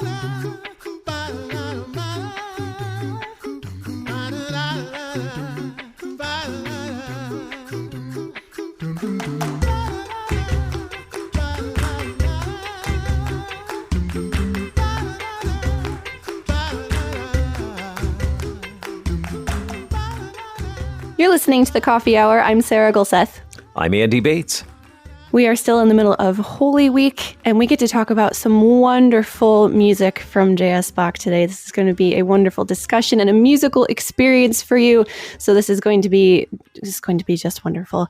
You're listening to The Coffee Hour. I'm Sarah Gulseth. I'm Andy Bates. We are still in the middle of Holy Week, and we get to talk about some wonderful music from J.S. Bach today. This is going to be a wonderful discussion and a musical experience for you. So this is going to be just wonderful.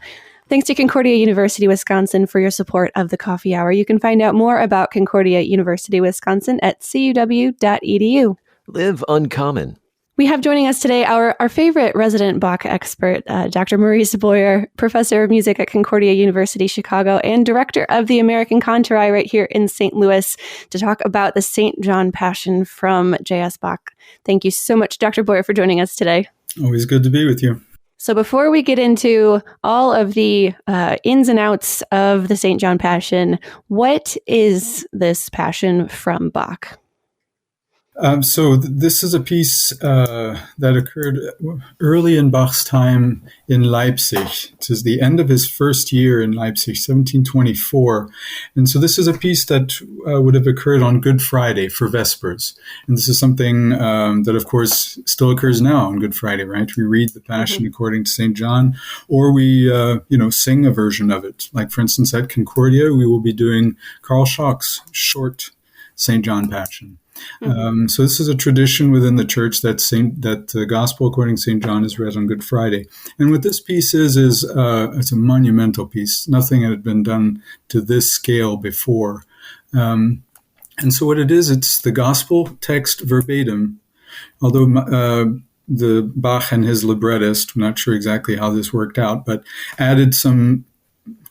Thanks to Concordia University, Wisconsin for your support of The Coffee Hour. You can find out more about Concordia University, Wisconsin at cuw.edu. Live uncommon. We have joining us today our favorite resident Bach expert, Dr. Maurice Boyer, professor of music at Concordia University, Chicago, and director of the American Contori right here in St. Louis, to talk about the St. John Passion from J.S. Bach. Thank you so much, Dr. Boyer, for joining us today. Always good to be with you. So before we get into all of the ins and outs of the St. John Passion, what is this Passion from Bach? This is a piece that occurred early in Bach's time in Leipzig. It is the end of his first year in Leipzig, 1724. And so this is a piece that would have occurred on Good Friday for Vespers. And this is something that, of course, still occurs now on Good Friday, right? We read the Passion according to St. John, or we, sing a version of it. Like, for instance, at Concordia, we will be doing Carl Schock's short St. John Passion. So this is a tradition within the church that the Gospel according to St. John is read on Good Friday. And what this piece is it's a monumental piece. Nothing had been done to this scale before. And so what it is, it's the Gospel text verbatim, although the Bach and his librettist, I'm not sure exactly how this worked out, but added some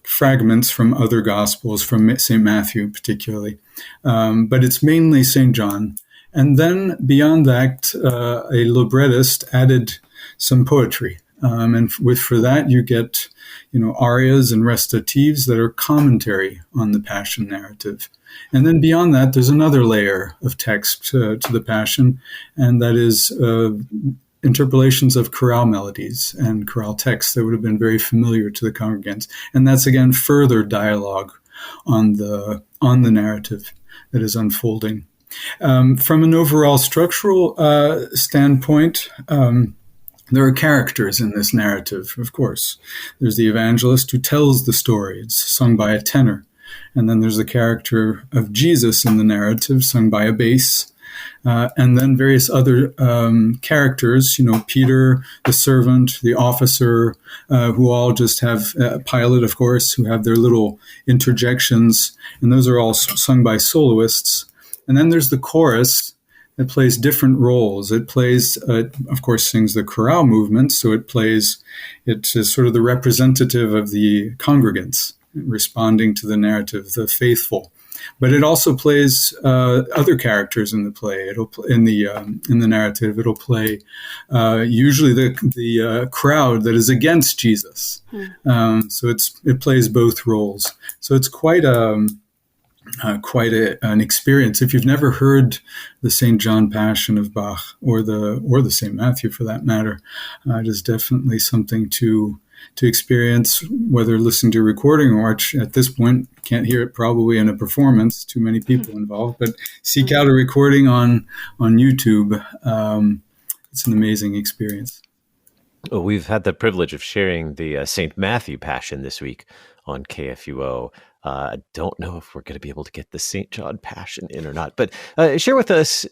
fragments from other Gospels, from St. Matthew particularly. But it's mainly St. John. And then beyond that, a librettist added some poetry. For that, you get, arias and recitatives that are commentary on the Passion narrative. And then beyond that, there's another layer of text to the Passion, and that is interpolations of chorale melodies and chorale texts that would have been very familiar to the congregants. And that's, again, further dialogue on the narrative that is unfolding. From an overall structural standpoint, there are characters in this narrative, of course. There's the evangelist who tells the story. It's sung by a tenor. And then there's the character of Jesus in the narrative, sung by a bass. And then various other characters, Peter, the servant, the officer, who all just have Pilate, of course, who have their little interjections. And those are all sung by soloists. And then there's the chorus that plays different roles. It plays, of course, sings the chorale movement. So it is sort of the representative of the congregants responding to the narrative, the faithful. But it also plays other characters in the play. In the narrative. It'll play usually the crowd that is against Jesus. So it plays both roles. So it's quite an experience. If you've never heard the St. John Passion of Bach or the St. Matthew for that matter, it is definitely something to experience, whether listening to a recording or at this point, can't hear it probably in a performance, too many people involved, but seek out a recording on YouTube. It's an amazing experience. Well, we've had the privilege of sharing the St. Matthew Passion this week on KFUO. I don't know if we're going to be able to get the St. John Passion in or not, but share with us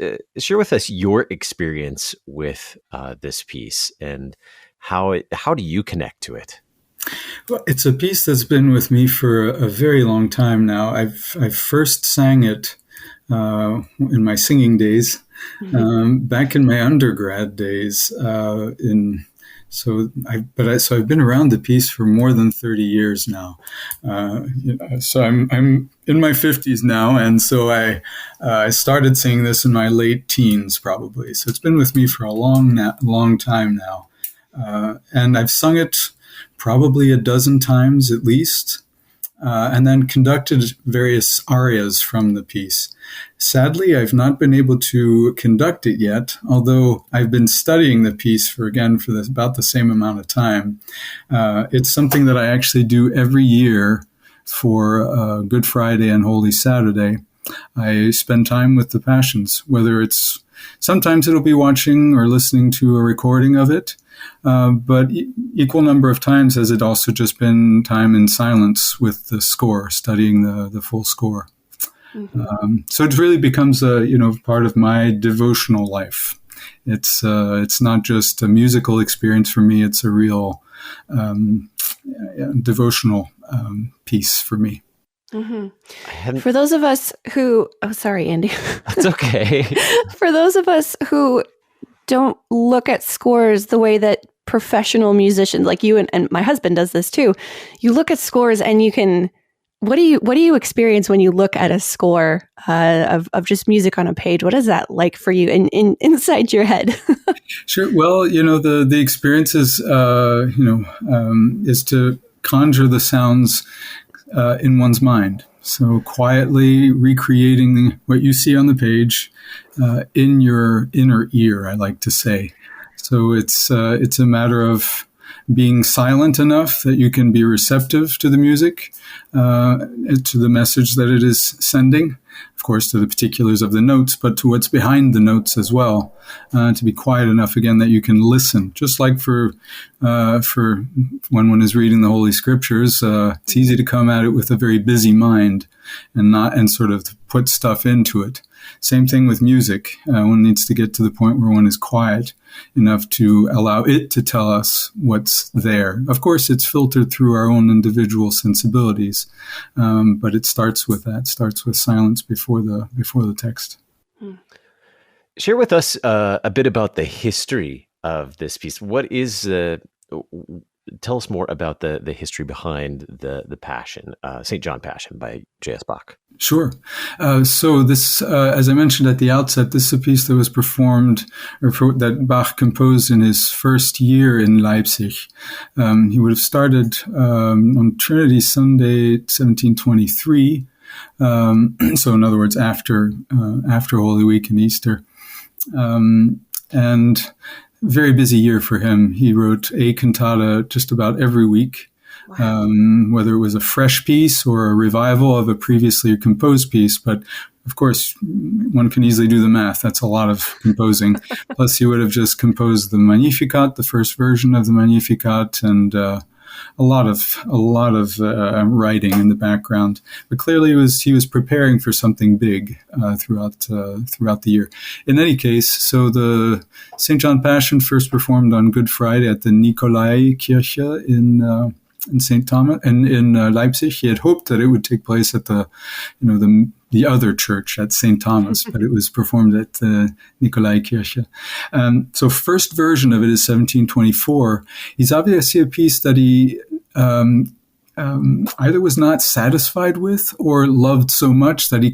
your experience with this piece and how do you connect to it? Well, it's a piece that's been with me for a very long time now. I first sang it in my singing days, back in my undergrad days. So I've been around the piece for more than 30 years now. So I'm in my 50s now, and so I started singing this in my late teens, probably. So it's been with me for a long time now. And I've sung it probably a dozen times at least. and then conducted various arias from the piece. Sadly, I've not been able to conduct it yet, although I've been studying the piece for about the same amount of time. It's something that I actually do every year for Good Friday and Holy Saturday. I spend time with the Passions, whether it's sometimes it'll be watching or listening to a recording of it, but equal number of times has it also just been time in silence with the score, studying the full score. Mm-hmm. So it really becomes a part of my devotional life. It's not just a musical experience for me; it's a real devotional piece for me. Mm-hmm. For those of us who, sorry, Andy. That's okay. For those of us who don't look at scores the way that professional musicians like you and my husband does this too, you look at scores and you can. What do you experience when you look at a score of just music on a page? What is that like for you inside your head? Sure. Well, the experience is is to conjure the sounds in one's mind. So quietly recreating what you see on the page in your inner ear, I like to say. So it's a matter of being silent enough that you can be receptive to the music, to the message that it is sending, of course, to the particulars of the notes, but to what's behind the notes as well, to be quiet enough, again, that you can listen. Just like for when one is reading the Holy Scriptures, it's easy to come at it with a very busy mind and sort of put stuff into it. Same thing with music. One needs to get to the point where one is quiet enough to allow it to tell us what's there. Of course, it's filtered through our own individual sensibilities, but it starts with that. It starts with silence before the text. Share with us a bit about the history of this piece. What is tell us more about the history behind the Passion, St. John Passion by J.S. Bach. Sure. So this, as I mentioned at the outset, this is a piece that was performed, that Bach composed in his first year in Leipzig. He would have started on Trinity Sunday, 1723. So in other words, after Holy Week and Easter. And very busy year for him. He wrote a cantata just about every week. Wow. Whether it was a fresh piece or a revival of a previously composed piece. But of course, one can easily do the math. That's a lot of composing. Plus, he would have just composed the Magnificat, the first version of the Magnificat, and a lot of writing in the background. But clearly, he was preparing for something big throughout the year. In any case, so the St. John Passion first performed on Good Friday at the Nikolaikirche in St. Thomas and in Leipzig. He had hoped that it would take place at the other church at St. Thomas, but it was performed at the Nikolaikirche. So first version of it is 1724. He's obviously a piece that he either was not satisfied with or loved so much that he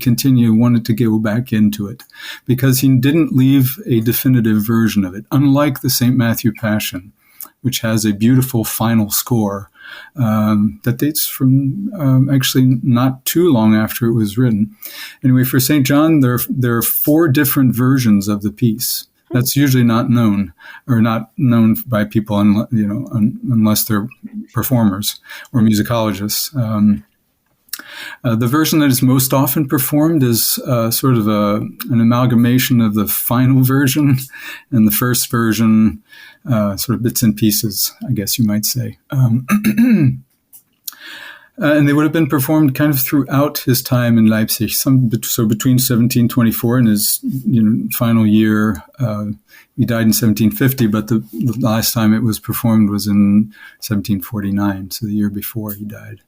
wanted to go back into it, because he didn't leave a definitive version of it, unlike the St. Matthew Passion, which has a beautiful final score that dates from actually not too long after it was written. Anyway, for St. John, there are 4 different versions of the piece. That's usually not known, or not known by people, unless they're performers or musicologists. The version that is most often performed is sort of an amalgamation of the final version and the first version, sort of bits and pieces, I guess you might say. And they would have been performed kind of throughout his time in Leipzig. So between 1724 and his final year, he died in 1750, but the last time it was performed was in 1749, so the year before he died.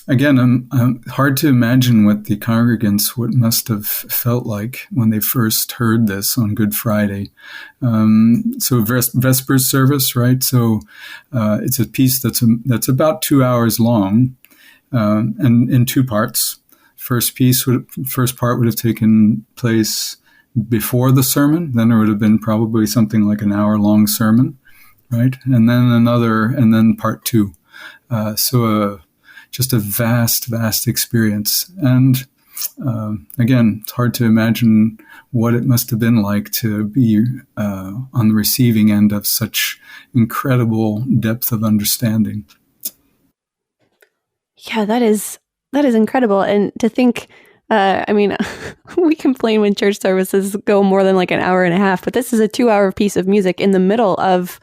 Again, hard to imagine what the congregants must have felt like when they first heard this on Good Friday. So Vespers service, right? So it's a piece that's about 2 hours long, and in 2 parts. First part would have taken place before the sermon. Then there would have been probably something like an hour-long sermon. right? And then another, and then part two. Just a vast, vast experience. And again, it's hard to imagine what it must have been like to be on the receiving end of such incredible depth of understanding. Yeah, that is incredible. And to think, we complain when church services go more than like an hour and a half, but this is a 2-hour piece of music in the middle of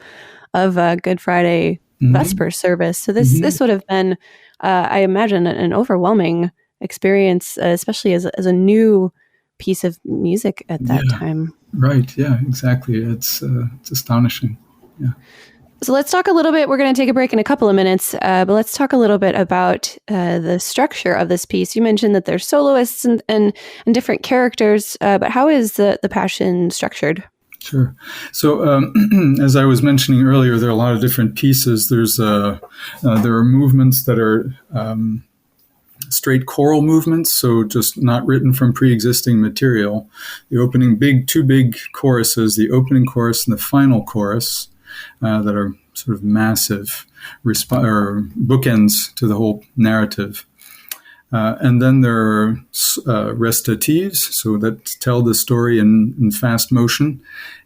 Good Friday Vesper service. So this would have been, I imagine, an overwhelming experience, especially as a new piece of music at that time. Right. Yeah, exactly. It's astonishing. Yeah. So let's talk a little bit. We're going to take a break in a couple of minutes, but let's talk a little bit about the structure of this piece. You mentioned that there's soloists and different characters, but how is the Passion structured? Sure. So, as I was mentioning earlier, there are a lot of different pieces. There are movements that are straight choral movements, so just not written from pre-existing material. The opening two big choruses, the opening chorus and the final chorus, that are sort of massive or bookends to the whole narrative. And then there are recitatives, so that tell the story in fast motion.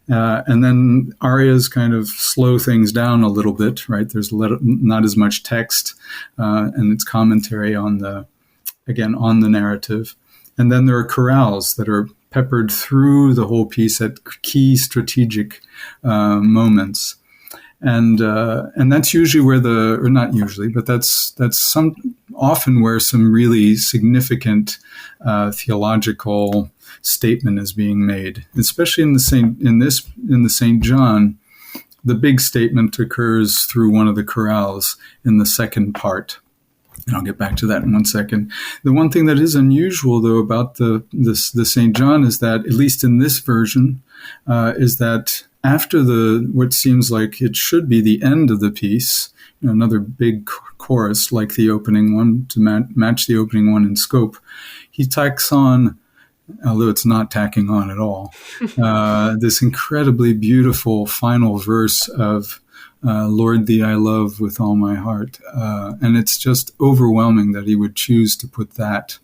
And then arias kind of slow things down a little bit, right? There's not as much text, and it's commentary on the narrative. And then there are chorales that are peppered through the whole piece at key strategic moments. And that's usually where not usually, but that's often where some really significant theological statement is being made, especially in the St. John. The big statement occurs through one of the chorales in the second part. And I'll get back to that in 1 second. The one thing that is unusual, though, about the St. John is that, at least in this version, is that after what seems like it should be the end of the piece, another big chorus like the opening one to match the opening one in scope, he tacks on, although it's not tacking on at all, this incredibly beautiful final verse of Lord, thee I love with all my heart. And it's just overwhelming that he would choose to put that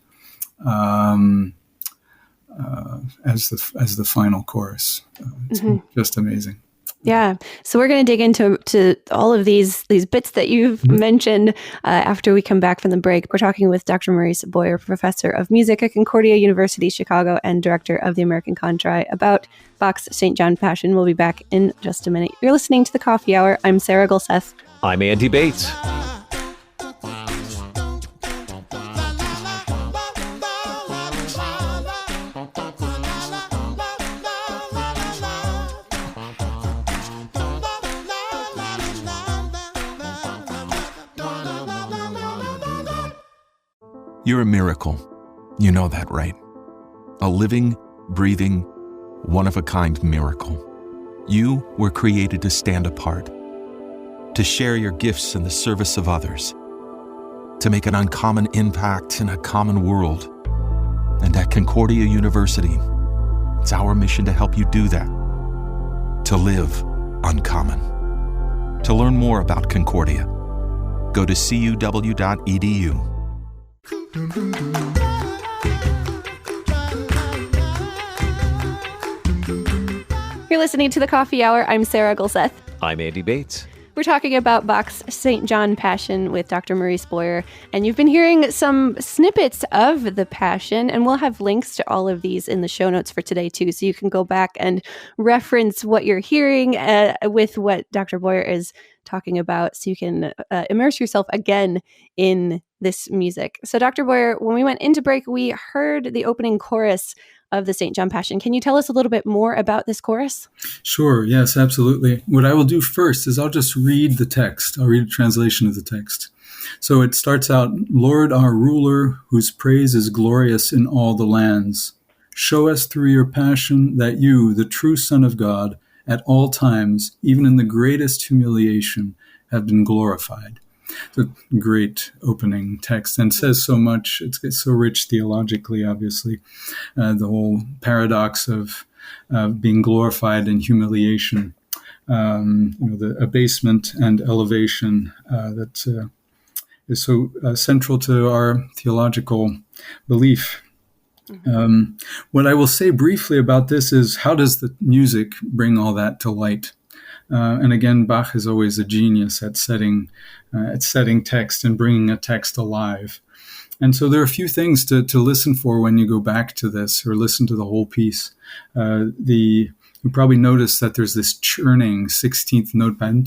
as the final chorus. It's just amazing. Yeah. So we're going to dig into all of these bits that you've mentioned after we come back from the break. We're talking with Dr. Maurice Boyer, professor of music at Concordia University, Chicago, and director of the American Contrai, about Bach's St. John Passion. We'll be back in just a minute. You're listening to The Coffee Hour. I'm Sarah Gulseth. I'm Andy Bates. You're a miracle. You know that, right? A living, breathing, one-of-a-kind miracle. You were created to stand apart, to share your gifts in the service of others, to make an uncommon impact in a common world. And at Concordia University, it's our mission to help you do that, to live uncommon. To learn more about Concordia, go to cuw.edu. You're listening to The Coffee Hour. I'm Sarah Gulseth. I'm Andy Bates. We're talking about Bach's St. John Passion with Dr. Maurice Boyer, and you've been hearing some snippets of the Passion, and we'll have links to all of these in the show notes for today, too, so you can go back and reference what you're hearing with what Dr. Boyer is talking about, so you can immerse yourself again in this music. So, Dr. Boyer, when we went into break, we heard the opening chorus of the St. John Passion. Can you tell us a little bit more about this chorus? Sure. Yes, absolutely. What I will do first is I'll just read the text. I'll read a translation of the text. So it starts out, Lord, our ruler, whose praise is glorious in all the lands, show us through your passion that you, the true Son of God, at all times, even in the greatest humiliation, have been glorified. It's a great opening text and says so much. It's so rich theologically, obviously. The whole paradox of being glorified in humiliation. the abasement and elevation that is so central to our theological belief. What I will say briefly about this is, how does the music bring all that to light? And again, Bach is always a genius at setting text and bringing a text alive. And so there are a few things to listen for when you go back to this or listen to the whole piece. You probably notice that there's this churning 16th note pattern.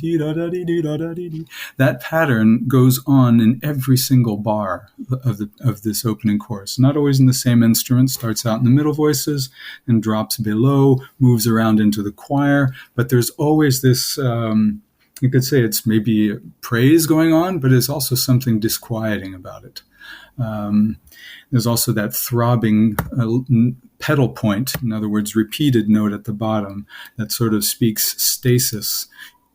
That pattern goes on in every single bar of this opening chorus. Not always in the same instrument. Starts out in the middle voices and drops below, moves around into the choir. But there's always this, you could say it's maybe praise going on, but it's also something disquieting about it. There's also that throbbing pedal point, in other words, repeated note at the bottom that sort of speaks stasis,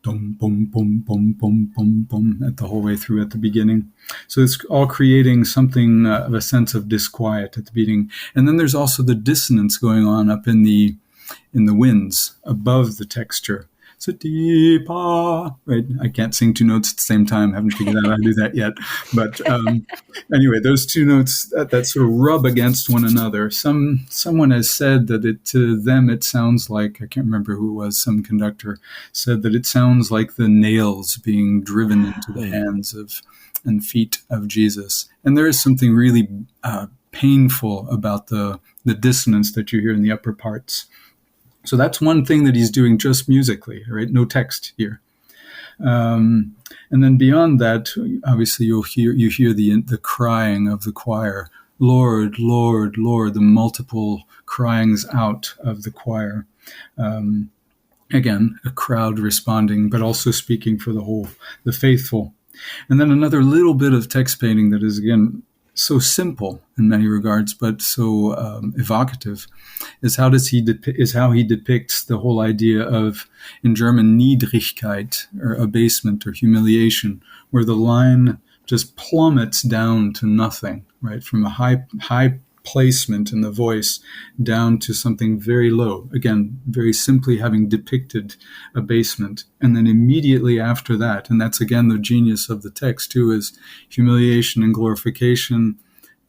dum, bum, bum, bum, bum, bum, bum, at the whole way through at the beginning. So it's all creating something of a sense of disquiet at the beginning. And then there's also the dissonance going on up in the winds above the texture. Right? I can't sing two notes at the same time. I haven't figured out how to do that yet. But anyway, those two notes that sort of rub against one another. Someone has said that to them it sounds like, I can't remember who it was, some conductor said that it sounds like the nails being driven into the hands and feet of Jesus. And there is something really painful about the dissonance that you hear in the upper parts. So that's one thing that he's doing just musically, right? No text here. And then beyond that, obviously you hear the crying of the choir, Lord, Lord, Lord, the multiple cryings out of the choir. Again, a crowd responding, but also speaking for the faithful. And then another little bit of text painting that is, again, so simple in many regards, but so evocative, is how he depicts the whole idea of, in German, Niedrigkeit, or abasement or humiliation, where the line just plummets down to nothing, right, from a high placement in the voice down to something very low. Again, very simply having depicted abasement. And then immediately after that, and that's again the genius of the text too, is humiliation and glorification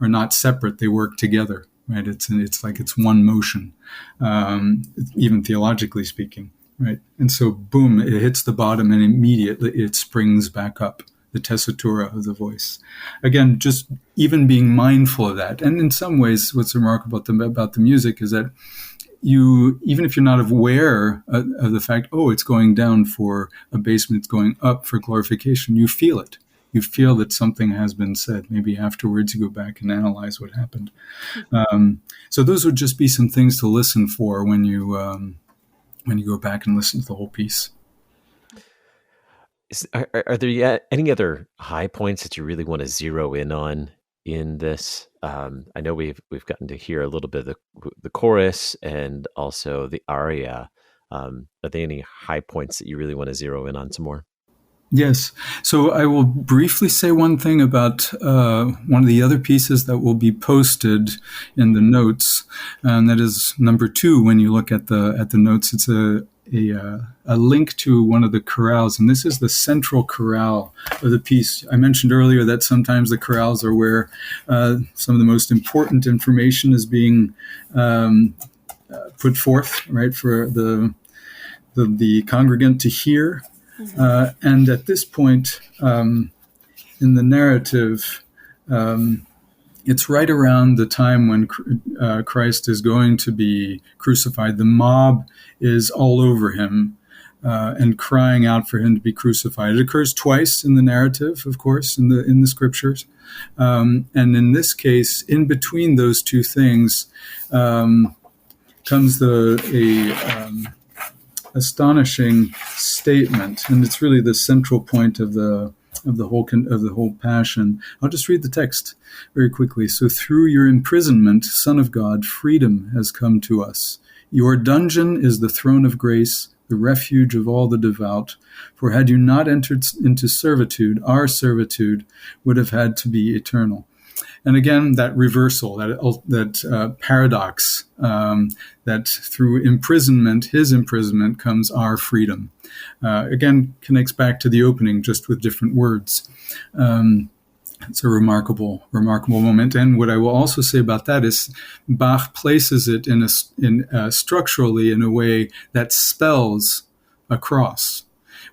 are not separate, they work together, right? It's like it's one motion, even theologically speaking, right? And so boom, it hits the bottom and immediately it springs back up. The tessitura of the voice. Again, just even being mindful of that. And in some ways, what's remarkable about the music is that you, even if you're not aware of the fact, it's going down for abasement, it's going up for glorification, you feel it. You feel that something has been said. Maybe afterwards you go back and analyze what happened. So those would just be some things to listen for when you go back and listen to the whole piece. Are there any other high points that you really want to zero in on in this? I know we've gotten to hear a little bit of the chorus and also the aria. Are there any high points that you really want to zero in on some more? Yes. So I will briefly say one thing about one of the other pieces that will be posted in the notes, and that is number 2. When you look at the notes, it's a link to one of the chorales, and this is the central chorale of the piece. I mentioned earlier that sometimes the chorales are where some of the most important information is being put forth, right, for the congregant to hear. And at this point in the narrative, it's right around the time when Christ is going to be crucified. The mob is all over him and crying out for him to be crucified. It occurs twice in the narrative, of course, in the scriptures. And in this case, in between those two things, comes a astonishing statement, and it's really the central point of the whole passion. I'll just read the text very quickly. So, through your imprisonment, Son of God, freedom has come to us. Your dungeon is the throne of grace, the refuge of all the devout. For had you not entered into servitude, our servitude would have had to be eternal. And again, that reversal, that paradox, that through imprisonment, his imprisonment, comes our freedom. Again, connects back to the opening, just with different words. It's a remarkable moment. And what I will also say about that is Bach places it structurally in a way that spells a cross.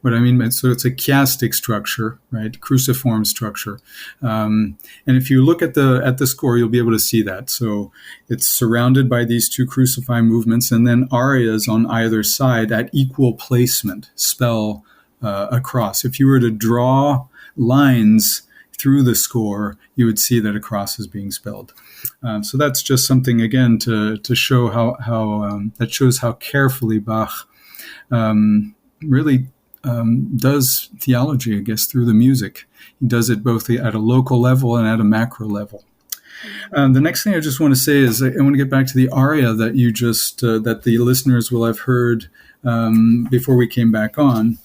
What I mean, so it's a chiastic structure, right? Cruciform structure. And if you look at the score, you'll be able to see that. So it's surrounded by these two crucify movements, and then arias on either side at equal placement spell a cross. If you were to draw lines through the score, you would see that a cross is being spelled. So that's just something, again, to show how that shows how carefully Bach really does theology, I guess, through the music. He does it both at a local level and at a macro level. The next thing I just want to say is I want to get back to the aria that you just that the listeners will have heard before we came back on.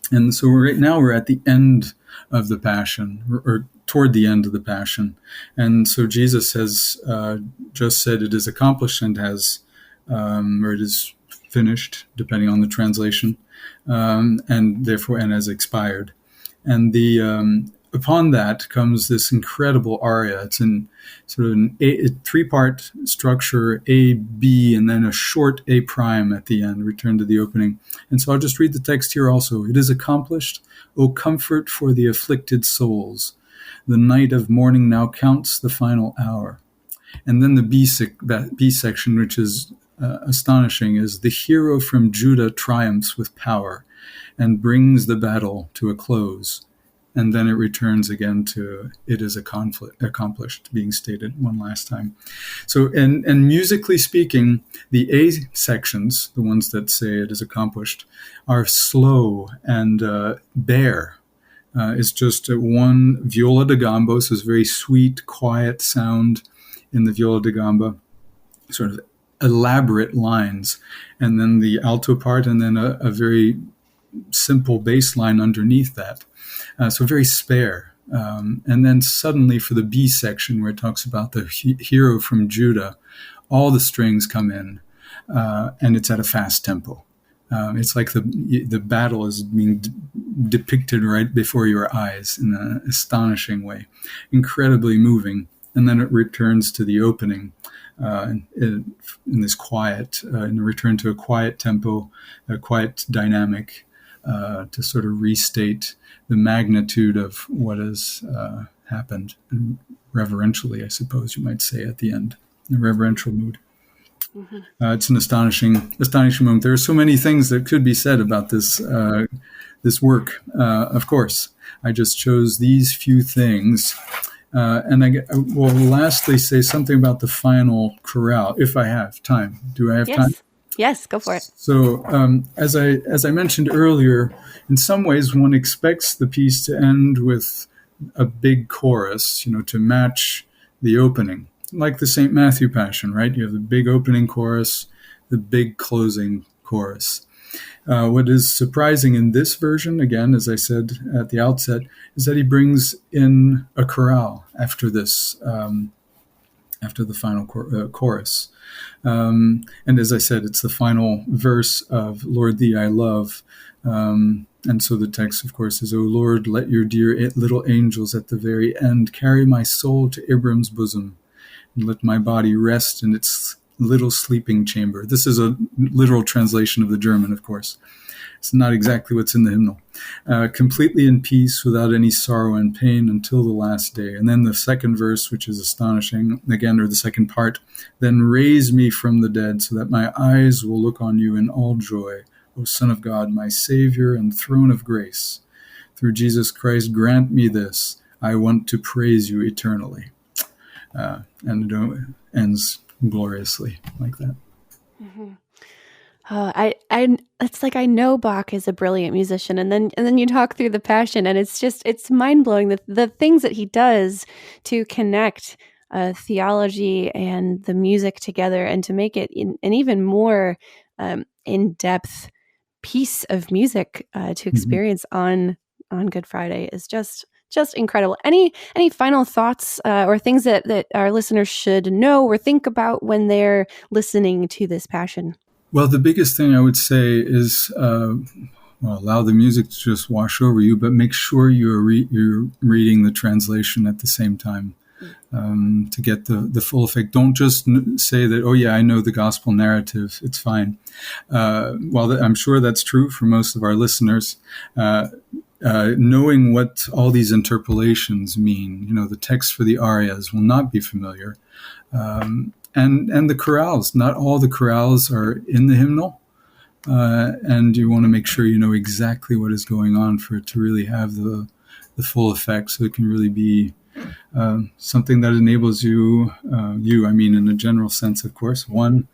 And so right now we're at the end of the Passion, or toward the end of the Passion. And so Jesus has just said it is accomplished and has, or it is finished, depending on the translation, and therefore, and has expired. And upon that comes this incredible aria. It's in sort of a three-part structure, A, B, and then a short A prime at the end, return to the opening. And so I'll just read the text here also. It is accomplished, O comfort for the afflicted souls. The night of mourning now counts the final hour. And then the B section, which is astonishing, is the hero from Judah triumphs with power and brings the battle to a close. And then it returns again to it is accomplished, being stated one last time. So, and musically speaking, the A sections, the ones that say it is accomplished, are slow and bare. It's just one viola da gamba, so it's very sweet, quiet sound in the viola da gamba, sort of elaborate lines, and then the alto part, and then a very simple bass line underneath that. So very spare. And then suddenly for the B section, where it talks about the hero from Judah, all the strings come in, and it's at a fast tempo. It's like the battle is being depicted right before your eyes in an astonishing way, incredibly moving. And then it returns to the opening in this quiet, in a return to a quiet tempo, a quiet dynamic, to sort of restate the magnitude of what has happened, and reverentially, I suppose you might say, at the end, in a reverential mood. Mm-hmm. It's an astonishing moment. There are so many things that could be said about this work. Of course, I just chose these few things. And I will lastly say something about the final chorale, if I have time. Do I have time? Yes, go for it. So, as I mentioned earlier, in some ways one expects the piece to end with a big chorus, to match the opening, like the St. Matthew Passion, right? You have the big opening chorus, the big closing chorus. What is surprising in this version, again, as I said at the outset, is that he brings in a chorale after this, after the final chorus. And as I said, it's the final verse of Lord Thee I Love. And so the text, of course, is, O Lord, let your dear little angels at the very end carry my soul to Ibram's bosom, and let my body rest in its little sleeping chamber. This is a literal translation of the German, of course. It's not exactly what's in the hymnal. Completely in peace, without any sorrow and pain, until the last day. And then the second verse, which is astonishing, again, or the second part, then raise me from the dead, so that my eyes will look on you in all joy, O Son of God, my Savior and throne of grace. Through Jesus Christ, grant me this. I want to praise you eternally. And it ends gloriously like that. Mm-hmm. It's like I know Bach is a brilliant musician, and then you talk through the Passion, and it's mind blowing the things that he does to connect theology and the music together, and to make it an even more in depth piece of music to experience on Good Friday is just just incredible. Any final thoughts or things that our listeners should know or think about when they're listening to this Passion? Well, the biggest thing I would say is allow the music to just wash over you, but make sure you're reading the translation at the same time to get the full effect. Don't just say that, oh yeah, I know the gospel narrative, it's fine. While I'm sure that's true for most of our listeners, knowing what all these interpolations mean, the text for the arias will not be familiar. And the chorales, not all the chorales are in the hymnal. And you want to make sure you know exactly what is going on for it to really have the full effect. So it can really be something that enables you, in a general sense, of course, to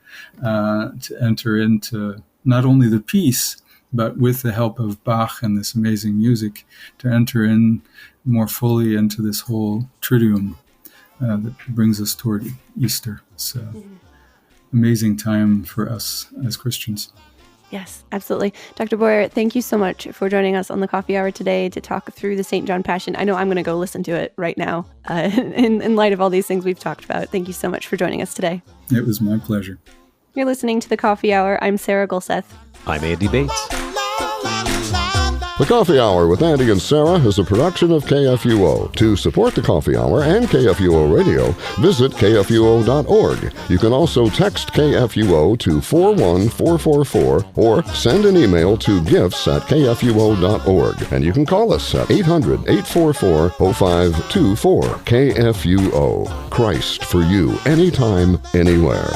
enter into not only the piece, but with the help of Bach and this amazing music, to enter in more fully into this whole Triduum that brings us toward Easter. It's an amazing time for us as Christians. Yes, absolutely. Dr. Boyer, thank you so much for joining us on the Coffee Hour today to talk through the St. John Passion. I know I'm going to go listen to it right now in light of all these things we've talked about. Thank you so much for joining us today. It was my pleasure. You're listening to the Coffee Hour. I'm Sarah Gulseth. I'm Andy Bates. The Coffee Hour with Andy and Sarah is a production of KFUO. To support the Coffee Hour and KFUO Radio, visit KFUO.org. You can also text KFUO to 41444 or send an email to gifts@KFUO.org. And you can call us at 800-844-0524. KFUO. Christ for you, anytime, anywhere.